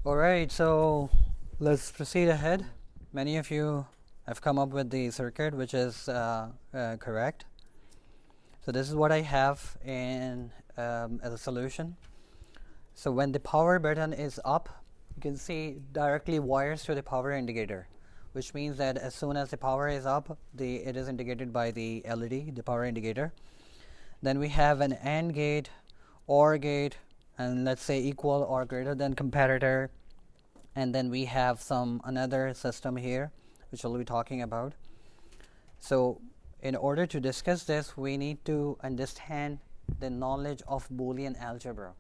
Alright, so let's proceed ahead. Many of you have come up with the circuit, which is correct. So this is what I have in as a solution. So when the power button is up, you can see directly wires to the power indicator, which means that as soon as the power is up, it is indicated by the LED, the power indicator. Then we have an AND gate, OR gate, and let's say equal or greater than comparator. And then we have another system here, which we'll be talking about. So in order to discuss this, we need to understand the knowledge of Boolean algebra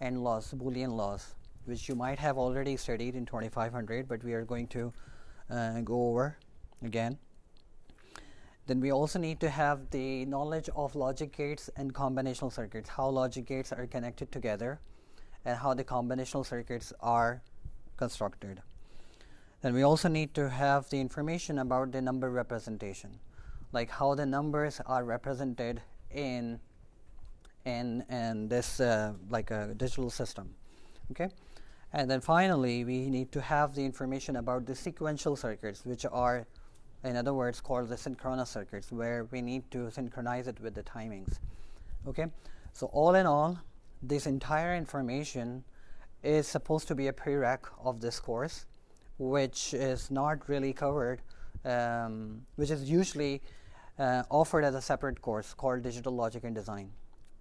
and laws, Boolean laws, which you might have already studied in 2500, but we are going to go over again. Then we also need to have the knowledge of logic gates and combinational circuits, how logic gates are connected together and how the combinational circuits are constructed. Then we also need to have the information about the number representation, like how the numbers are represented in this like a digital system. Okay, and then finally we need to have the information about the sequential circuits, which are, in other words, called the synchronous circuits, where we need to synchronize it with the timings. Okay, so all in all, this entire information is supposed to be a prereq of this course, which is not really covered, which is usually offered as a separate course called Digital Logic and Design.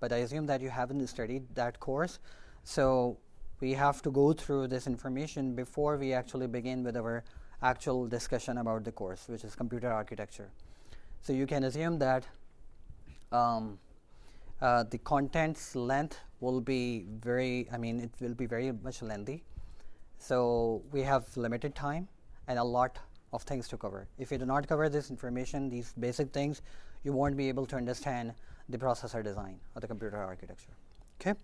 But I assume that you haven't studied that course, so we have to go through this information before we actually begin with our actual discussion about the course, which is computer architecture. So you can assume that the content's length will be it will be very much lengthy. So we have limited time and a lot of things to cover. If you do not cover this information, these basic things, you won't be able to understand the processor design or the computer architecture. Okay.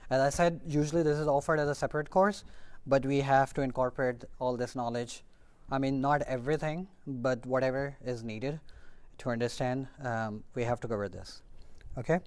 As I said, usually this is offered as a separate course, but we have to incorporate all this knowledge. Not everything, but whatever is needed to understand, we have to cover this. Okay.